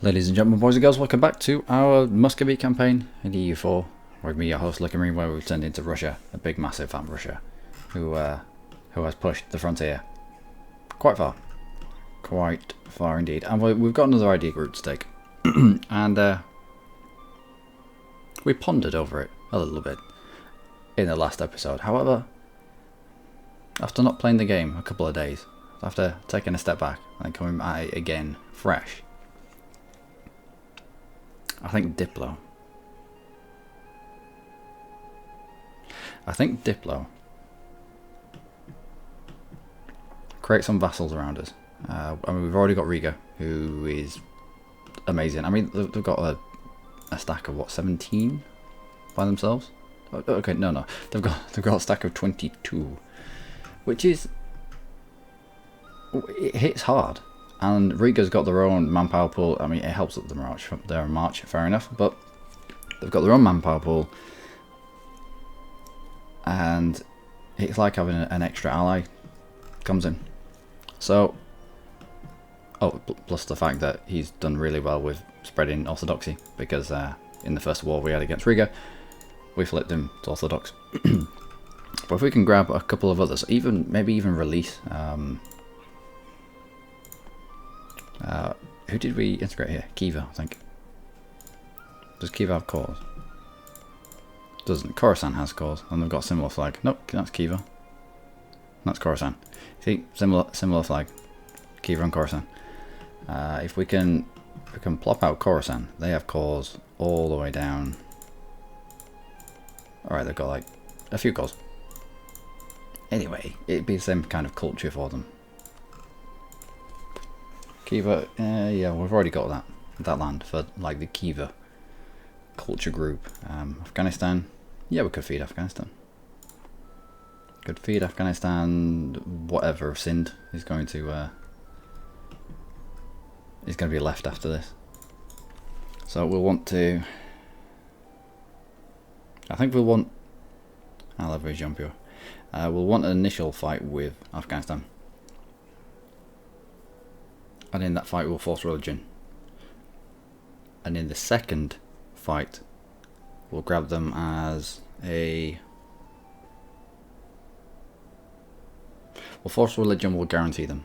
Ladies and gentlemen, boys and girls, welcome back to our Muscovy campaign in EU4, with me, your host Luckymarine, where we've turned into Russia, a big massive fan Russia, who has pushed the frontier quite far indeed. And we've got another idea group to take, and we pondered over it a little bit in the last episode. However, after not playing the game a couple of days, after taking a step back and coming at it again fresh, I think Diplo. Create some vassals around us. I mean, we've already got Riga, who is amazing. I mean, they've got a stack of what, 17 by themselves? Okay, no, they've got a stack of 22, which is, it hits hard. And Riga's got their own manpower pool. I mean, it helps up their march, fair enough. But they've got their own manpower pool, and it's like having an extra ally comes in. So, plus the fact that he's done really well with spreading orthodoxy, because in the first war we had against Riga, we flipped him to orthodox. But if we can grab a couple of others, maybe even release. Who did we integrate here? Kiva, I think. Does Kiva have cores? Doesn't. Khorasan has cores, and they've got a similar flag. Nope, that's Kiva. That's Khorasan. See, similar flag. Kiva and Khorasan. If we can plop out Khorasan, they have cores all the way down. Alright, they've got like a few cores. Anyway, it'd be the same kind of culture for them. Kiva, yeah, we've already got that land for like the Kiva culture group. Afghanistan, yeah, we could feed Afghanistan. Could feed Afghanistan. Whatever Sindh is going to be left after this. So we'll want to. I think we'll want. I'll have a jump here. We'll want an initial fight with Afghanistan. And in that fight we'll force religion. And in the second fight we'll grab them as a... We'll force religion, we'll guarantee them.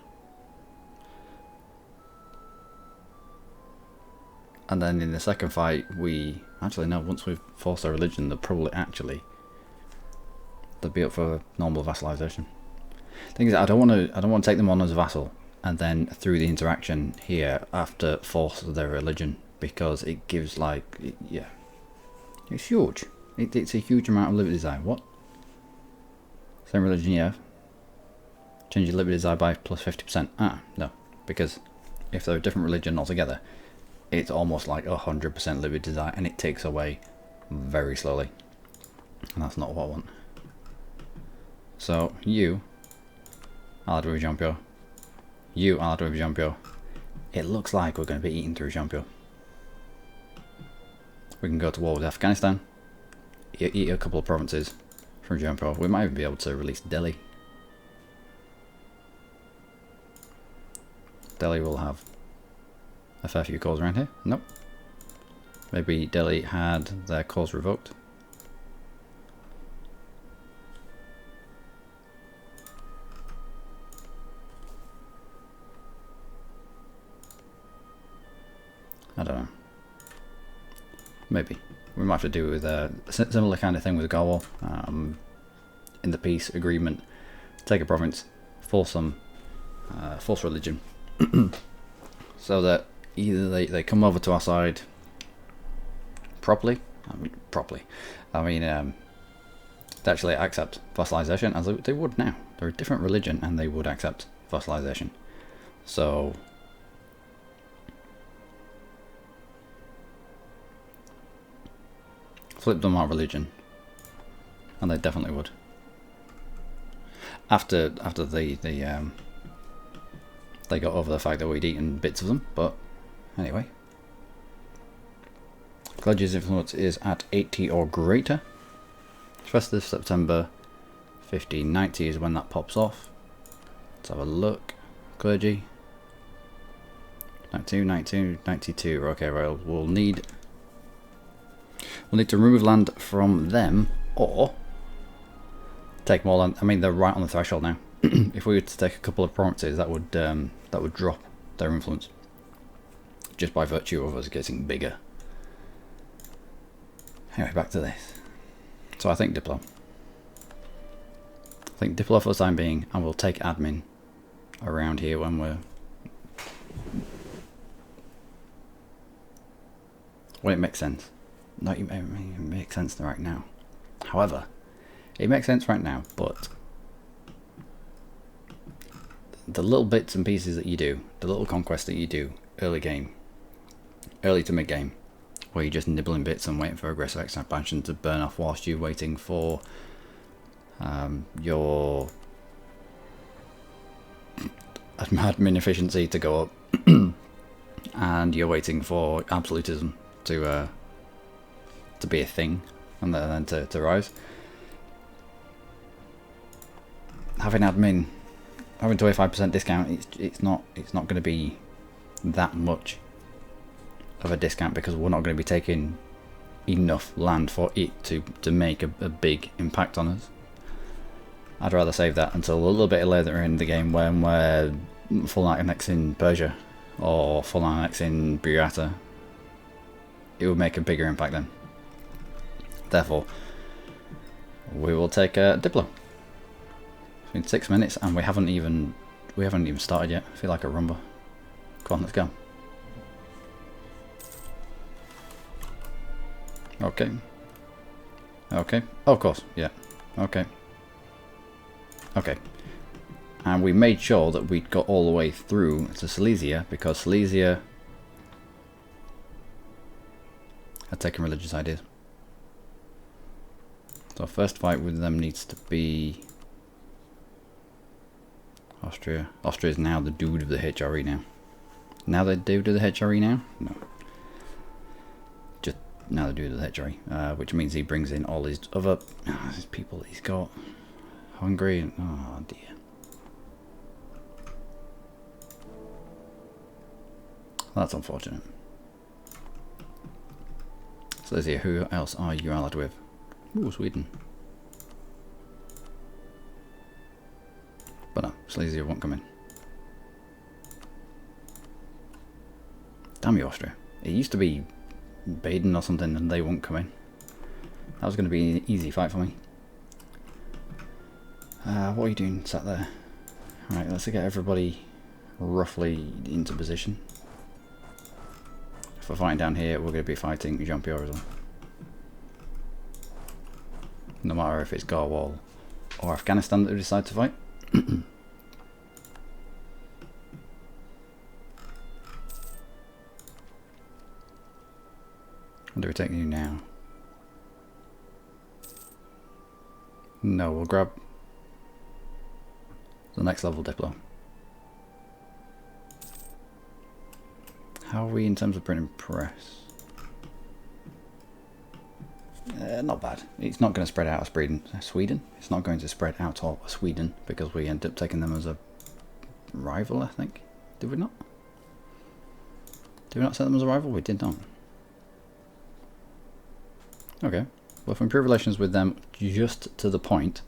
And then in the second fight we... Actually no, once we've forced their religion they'll be up for normal vassalization. Thing is, I don't want to take them on as a vassal and then through the interaction here after force their religion, because it gives like, yeah, it's huge. It's a huge amount of liberty desire. What? Same religion, yeah. Change your liberty desire by plus 50%. No, because if they're a different religion altogether, it's almost like 100% liberty desire, and it takes away very slowly, and that's not what I want. So you, I'll do a jump here. You are with Jampio. It looks like we're going to be eating through Jampio. We can go to war with Afghanistan. Eat a couple of provinces from Jampio. We might even be able to release Delhi. Delhi will have a fair few cores around here. Nope. Maybe Delhi had their cores revoked. I don't know. Maybe. We might have to do with a similar kind of thing with Gaul. In the peace agreement, take a province, force religion. So that either they come over to our side properly. They actually accept vassalization, as they would now. They're a different religion and they would accept vassalization. So... flip them our religion, and they definitely would. After they got over the fact that we'd eaten bits of them, but anyway. Clergy's influence is at 80 or greater. 1st of September 1590 is when that pops off. Let's have a look. Clergy. 92, 92, 92. Okay, well, we'll need to remove land from them, or take more land. I mean, they're right on the threshold now. If we were to take a couple of provinces, that would drop their influence just by virtue of us getting bigger. Anyway, back to this. So I think Diplo. I think Diplo for the time being, and we'll take admin around here when it makes sense. No, it makes sense right now. However, it makes sense right now, but the little bits and pieces that you do, the little conquests that you do early game, early to mid game, where you're just nibbling bits and waiting for aggressive expansion to burn off whilst you're waiting for your admin efficiency to go up and you're waiting for absolutism to be a thing and then to rise. Having admin, having 25% discount, it's not going to be that much of a discount, because we're not going to be taking enough land for it to make a big impact on us. I'd rather save that until a little bit later in the game when we're full annexing Persia or full annexing Buryatia. It would make a bigger impact then. Therefore, we will take Diplo. It's been 6 minutes and we haven't even started yet. I feel like a rumba. Come on, let's go. Okay. Okay. Oh, of course. Yeah. Okay. Okay. And we made sure that we'd got all the way through to Silesia, because Silesia had taken religious ideas. So our first fight with them needs to be Austria. Austria is now the dude of the HRE now. Now the dude of the HRE now? No. Just now the dude of the HRE. Which means he brings in all his other his people that he's got. Hungary and oh dear. That's unfortunate. So let's see, who else are you allied with? Ooh, Sweden. But no, Silesia won't come in. Damn you, Austria. It used to be Baden or something and they won't come in. That was going to be an easy fight for me. What are you doing sat there? Right, let's get everybody roughly into position. If we're fighting down here, we're going to be fighting Jean-Pierre as well. No matter if it's Garwal or Afghanistan that we decide to fight. What do we take you now? No, we'll grab the next level Diplo. How are we in terms of printing press? Not bad. It's not going to spread out of Sweden. It's not going to spread out of Sweden because we end up taking them as a rival, I think. Did we not? Did we not set them as a rival? We did not. Okay. Well, if we improve relations with them just to the point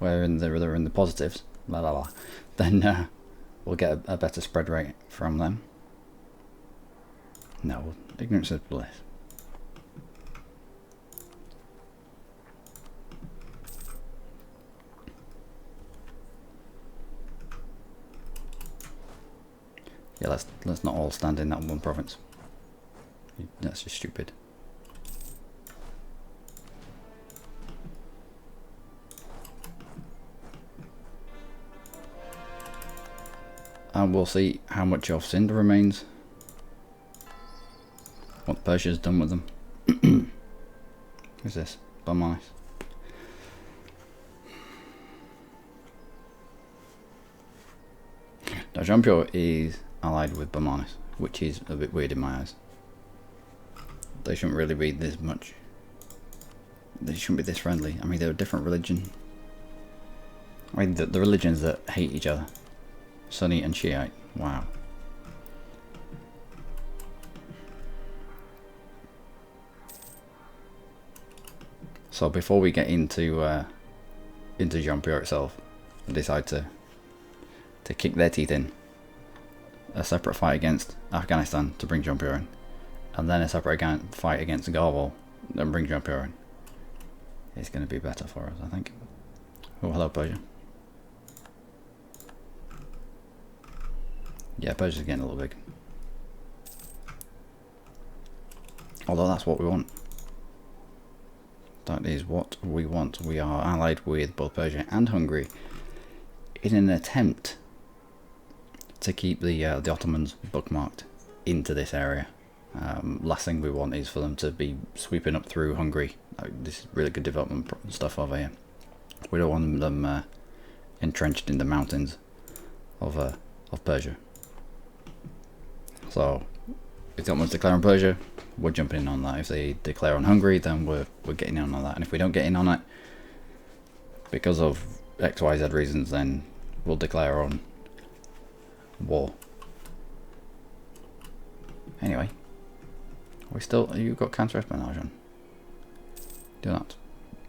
where they're in the positives, then we'll get a better spread rate from them. No, ignorance is bliss. Yeah, let's not all stand in that one province. That's just stupid. And we'll see how much of Sind remains. What Persia's done with them. Who's this? Bamanis. Now Jean-Pierre is allied with Bamanis, which is a bit weird in my eyes. They shouldn't really be this much. They shouldn't be this friendly. I mean, they're a different religion. I mean, the religions that hate each other. Sunni and Shiite. Wow. So before we get into Jean-Pierre itself, I decide to kick their teeth in. A separate fight against Afghanistan to bring Jean-Pierre in, and then a separate fight against Garval, then bring Jean-Pierre in. It's going to be better for us, I think. Oh, hello, Persia. Yeah, Persia's getting a little big. Although that's what we want. That is what we want. We are allied with both Persia and Hungary in an attempt to keep the Ottomans bookmarked into this area. Last thing we want is for them to be sweeping up through Hungary. This is really good development stuff over here. We don't want them entrenched in the mountains of Persia. So if the Ottomans declare on Persia, we're jumping in on that. If they declare on Hungary, then we're getting in on that. And if we don't get in on it because of XYZ reasons, then we'll declare on war. Anyway, you've got counter espionage on. Do that.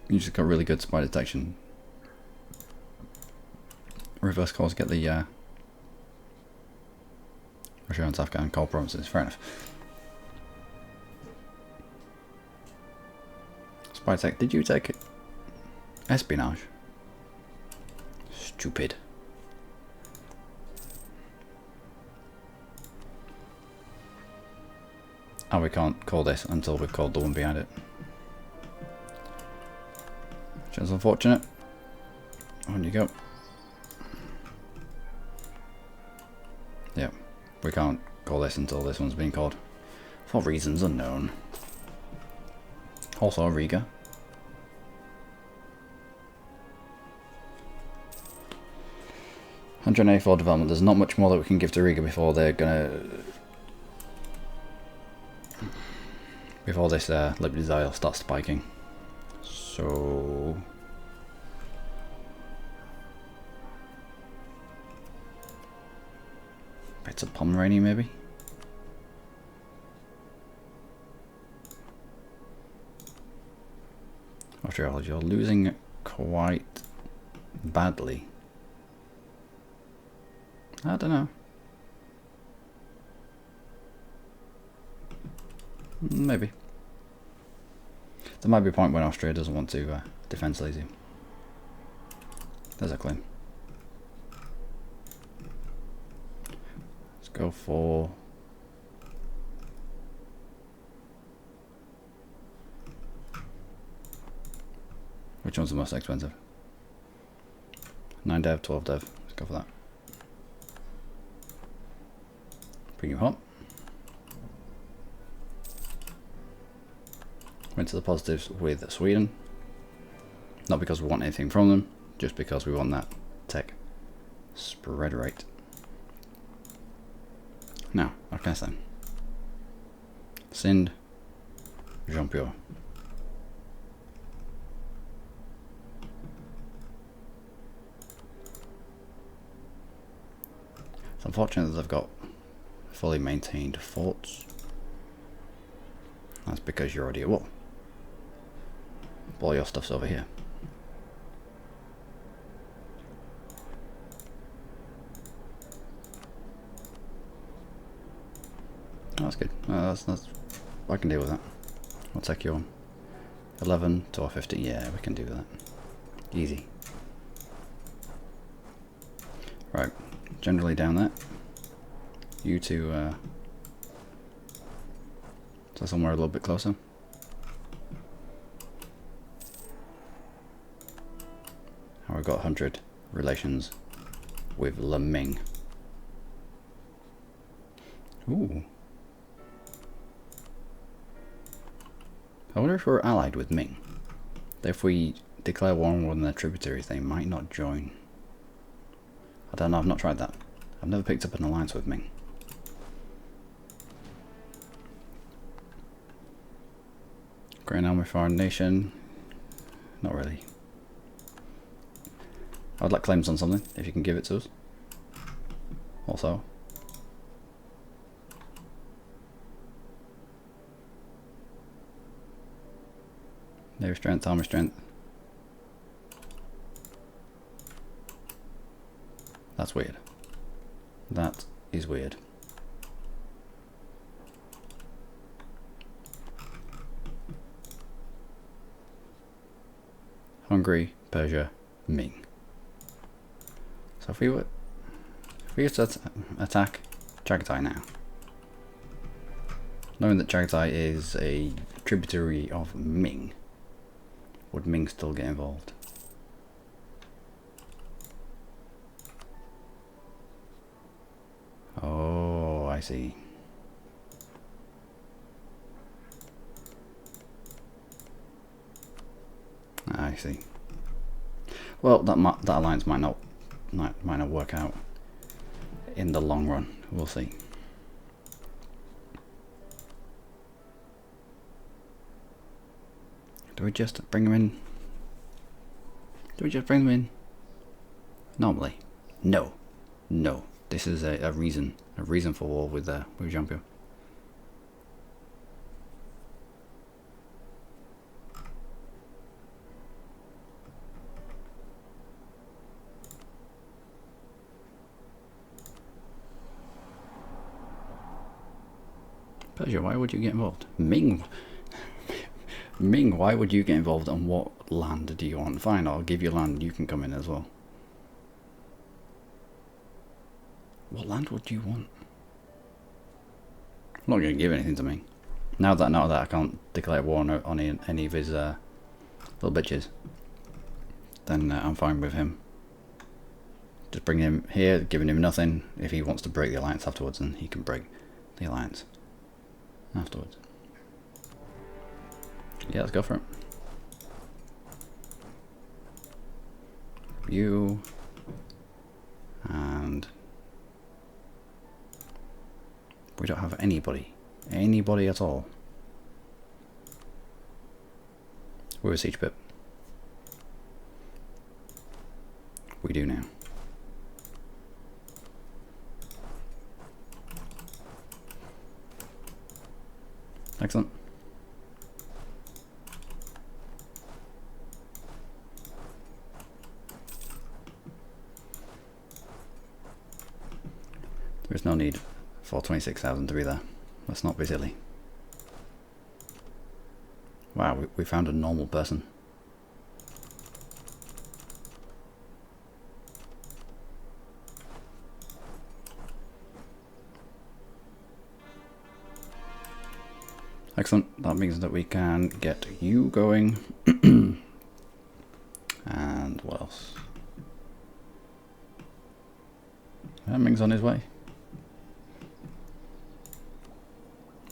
You just got really good spy detection. Reverse calls, get the assurance Afghan call promises. Fair enough. Spy tech. Did you take espionage? Stupid. And we can't call this until we've called the one behind it. Which is unfortunate. On you go. Yep, we can't call this until this one's been called. For reasons unknown. Also Riga. $184 development. There's not much more that we can give to Riga before they're gonna... before this Liberty Dial starts spiking. So... bits of Pomerania maybe? After all, you're losing quite badly. I don't know. Maybe. There might be a point when Austria doesn't want to defend Silesia. There's a claim. Let's go for... which one's the most expensive? 9 dev, 12 dev. Let's go for that. Premium hot. Went to the positives with Sweden. Not because we want anything from them, just because we want that tech spread rate. Now, Afghanistan. Sind, Jean-Pierre. It's unfortunate that they've got fully maintained forts. That's because you're already at war. All your stuff's over here. Oh, that's good. That's I can deal with that. I'll take you on. 11 to 50. Yeah, we can do that. Easy. Right. Generally down there. You two, so somewhere a little bit closer. And we've got 100 relations with Leming. Ooh. I wonder if we're allied with Ming. If we declare war on one of their tributaries, they might not join. I don't know, I've not tried that. I've never picked up an alliance with Ming. Grand Army Foreign Nation. Not really. I'd like claims on something, if you can give it to us. Also. Navy strength, army strength. That's weird. That is weird. Hungary, Persia, Ming. So if we were to attack Chagatai now, knowing that Chagatai is a tributary of Ming, would Ming still get involved? Oh, I see. I see. Well, that alliance might not work out in the long run. We'll see. Do we just bring them in? Do we just bring them in? Normally, no, no. This is a reason for war with Jampu. Persia, why would you get involved? Ming, why would you get involved? On what land do you want? Fine, I'll give you land. You can come in as well. What land would you want? I'm not going to give anything to Ming. Now that I can't declare war on any of his little bitches, then I'm fine with him. Just bring him here, giving him nothing. If he wants to break the alliance afterwards, then he can break the alliance afterwards. Yeah, let's go for it. You and we don't have anybody at all. We're a siege pip. We do now. Excellent. There's no need for 26,000 to be there. Let's not be silly. Wow, we found a normal person. Excellent. That means that we can get you going. And what else? Ming's on his way.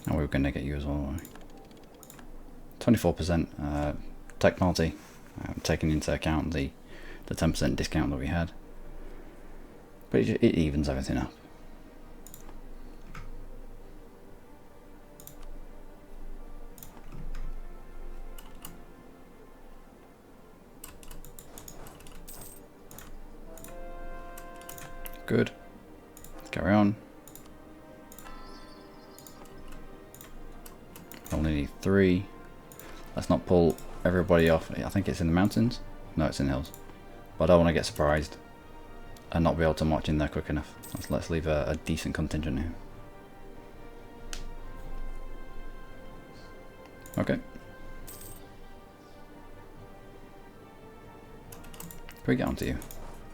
And we were going to get you as well. 24% tech penalty, taking into account the 10% discount that we had. But it evens everything up. Good. Let's carry on. Only need 3. Let's not pull everybody off. I think it's in the mountains. No, it's in the hills. But I don't want to get surprised and not be able to march in there quick enough. Let's leave a decent contingent here. Okay. Can we get onto you?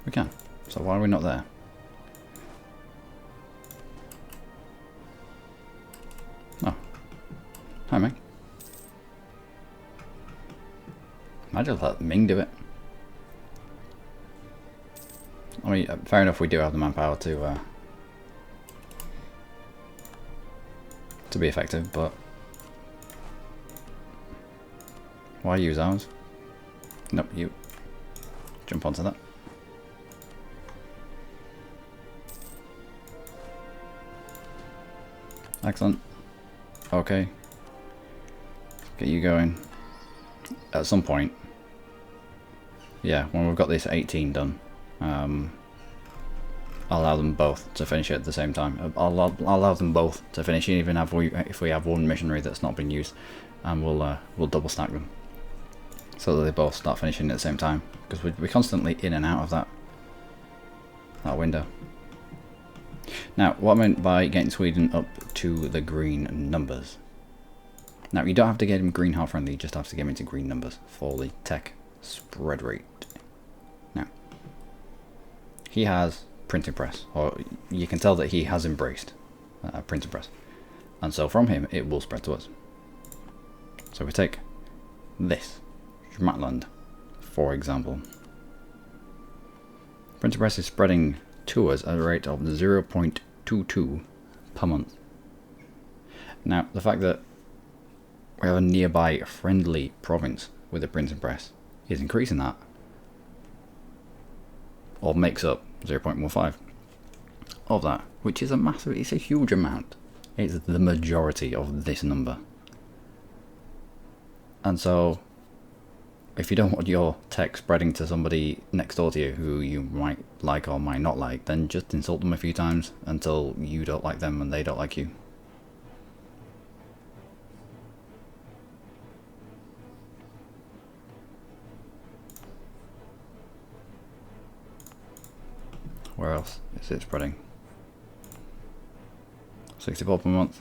We can. So why are we not there? Oh. Hi, Ming. I just let Ming do it. I mean, fair enough, we do have the manpower to be effective, but why use ours? Nope, you jump onto that. Excellent. Okay. Get you going. At some point. Yeah, when we've got this 18 done, I'll allow them both to finish it at the same time. I'll allow them both to finish, even if we have one missionary that's not been used, and we'll double stack them. so that they both start finishing at the same time, because we're constantly in and out of that window. Now, what I meant by getting Sweden up to the green numbers. Now, you don't have to get him green heart friendly, you just have to get him into green numbers for the tech spread rate. Now, he has printing press, or you can tell that he has embraced printing press, and so from him it will spread to us. So we take this Schmatland, for example. Printing press is spreading to us at a rate of 0.22 per month. Now, the fact that we have a nearby friendly province with a printing press is increasing that, or makes up 0.15 of that, which is a massive, it's a huge amount. It's the majority of this number. And so, if you don't want your tech spreading to somebody next door to you who you might like or might not like, then just insult them a few times until you don't like them and they don't like you. Where else is it spreading? 64 per month.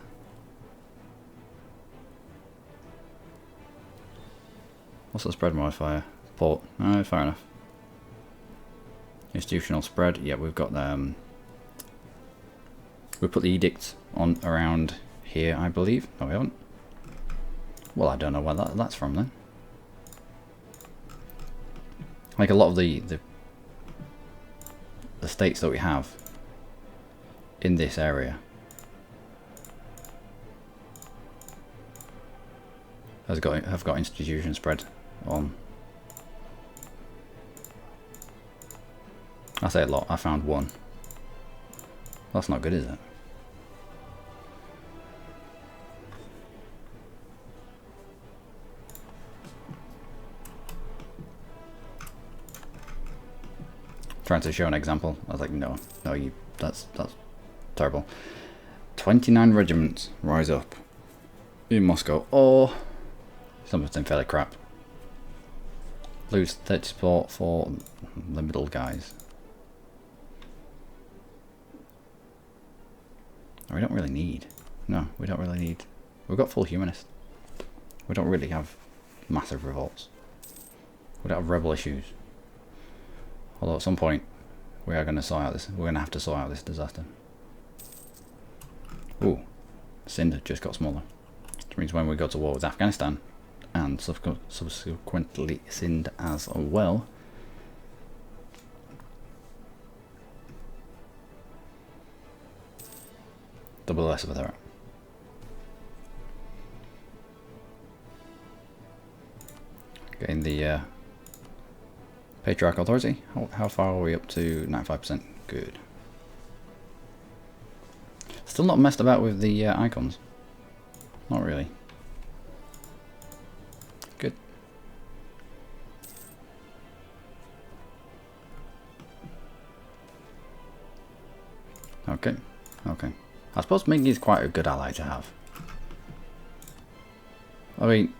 What's the spread modifier? Port. Oh, fair enough. Institutional spread. Yeah, we've got we put the edicts on around here, I believe. No, we haven't. Well, I don't know where that's from then. Like a lot of the states that we have in this area have got institution spread on. I say a lot. I found one. That's not good, is it? Trying to show an example. I was like, no, that's terrible. 29 regiments rise up in Moscow, or something fairly crap. Lose 30 support for the middle guys. We don't really need. No, we don't really need. We've got full humanist. We don't really have massive revolts. We don't have rebel issues. Although at some point we are going to sort out this. We're going to have to sort out this disaster. Ooh, Sind just got smaller, which means when we go to war with Afghanistan, and subsequently Sind as well, double less of a threat. Getting the Patriarch Authority. How far are we up to? 95%. Good. Still not messed about with the icons. Not really. Good. Okay. Okay. I suppose Ming is quite a good ally to have. I mean,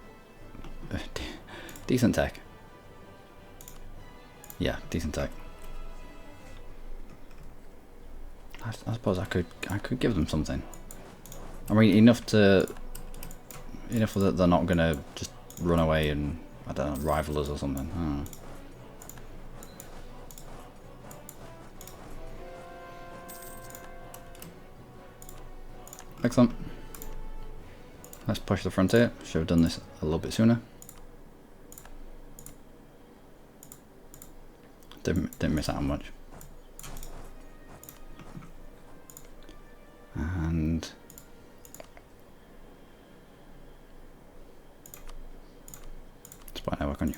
decent tech. Yeah, decent tech. I suppose I could give them something. I mean, enough that they're not gonna just run away and, I don't know, rival us or something. I don't know. Excellent. Let's push the frontier. Should have done this a little bit sooner. Didn't miss out on much. And spy network on you.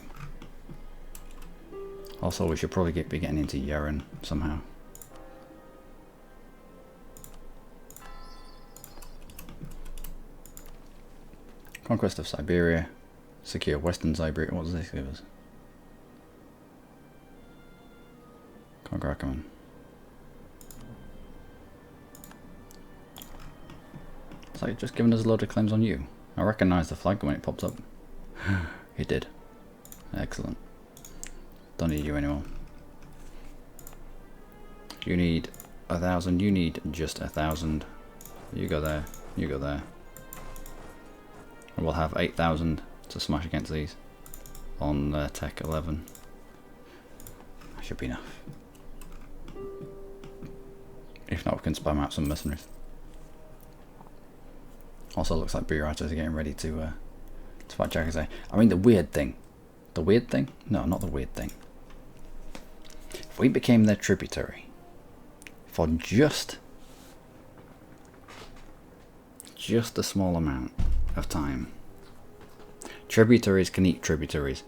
Also, we should probably be getting into Yaren somehow. Conquest of Siberia. Secure Western Siberia. What does this give us? Conquer Achaemen. It's like just giving us a load of claims on you. I recognise the flag when it pops up. It did. Excellent. Don't need you anymore. You need 1,000. You need just 1,000. You go there. You go there. And we'll have 8,000 to smash against these on Tech 11. That should be enough. If not, we can spam out some mercenaries. Also, looks like Buryatas are getting ready to fight Jackasay. I mean, the weird thing. The weird thing? No, not the weird thing. If we became their tributary for just a small amount of time. Tributaries can eat tributaries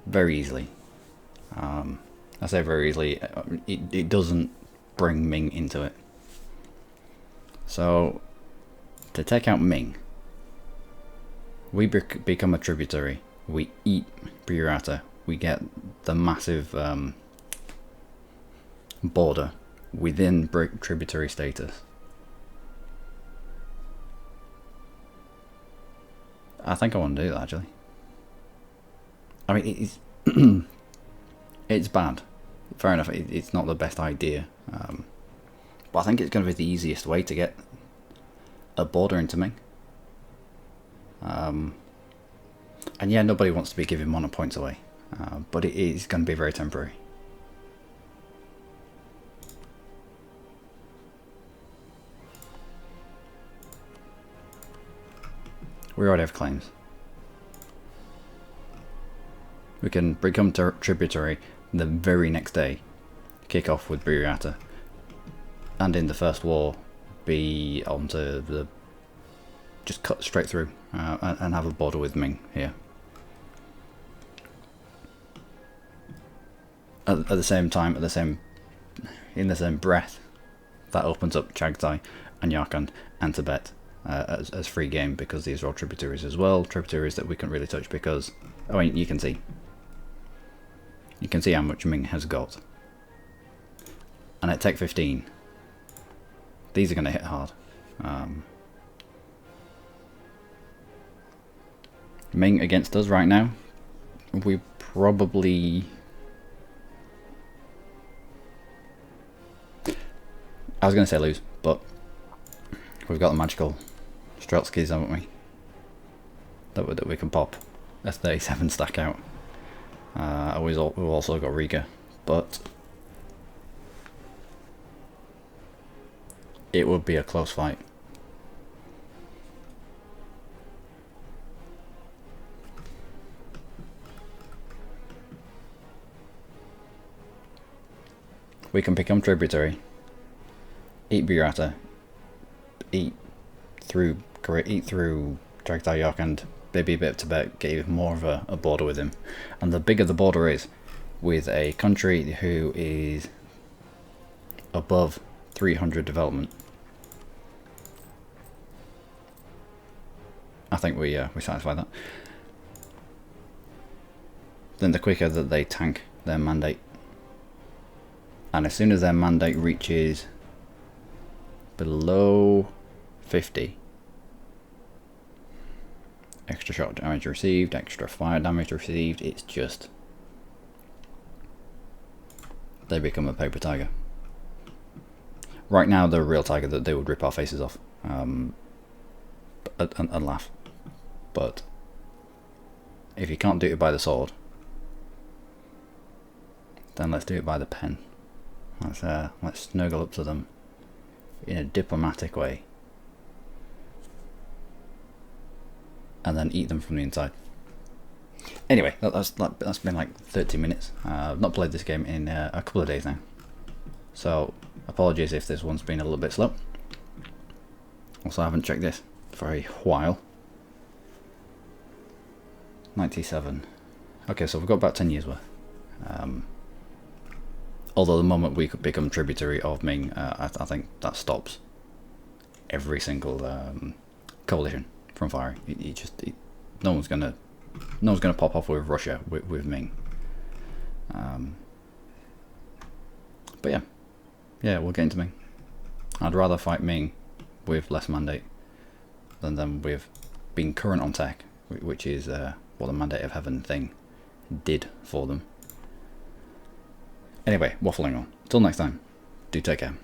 very easily. I say very easily. It doesn't bring Ming into it. So to take out Ming, we become a tributary. We eat Burata. We get the massive border within tributary status. I think I want to do that actually. I mean, it's it's bad. Fair enough. It's not the best idea, but I think it's going to be the easiest way to get a border into Ming. And yeah, nobody wants to be giving mono points away, but it is going to be very temporary. We already have claims. We can become tributary the very next day, kick off with Burata, and in the first war be onto the just cut straight through and have a border with Ming here. At the same time, in the same breath, that opens up Chagatai and Yarkand and Tibet as free game, because these are all tributaries as well. Tributaries that we can't really touch because, I mean, you can see how much Ming has got. And at Tech 15, these are going to hit hard. Ming against us right now, we probably... I was going to say lose, but we've got the magical Strelskys, haven't we? That we can pop a 37 stack out. We've also got Riga, but it would be a close fight. We can become tributary, eat Burata, eat through Chagatai Yarkand, maybe a bit of Tibet, get even more of a border with him. And the bigger the border is with a country who is above 300 development, I think we satisfy that. Then the quicker that they tank their mandate. And as soon as their mandate reaches below 50, extra shot damage received, extra fire damage received, it's just... they become a paper tiger. Right now they're a real tiger that they would rip our faces off and laugh. But if you can't do it by the sword, then let's do it by the pen. Let's snuggle up to them in a diplomatic way and then eat them from the inside. Anyway, that's been like 30 minutes. I've not played this game in a couple of days now, so apologies if this one's been a little bit slow. Also, I haven't checked this for a while. 97. Okay, so we've got about 10 years worth. Although the moment we could become tributary of Ming, I think that stops every single coalition from firing. No one's gonna pop off with Russia with Ming. But yeah, we'll get into Ming. I'd rather fight Ming with less mandate than with being current on tech, which is what the Mandate of Heaven thing did for them. Anyway, waffling on. Till next time, do take care.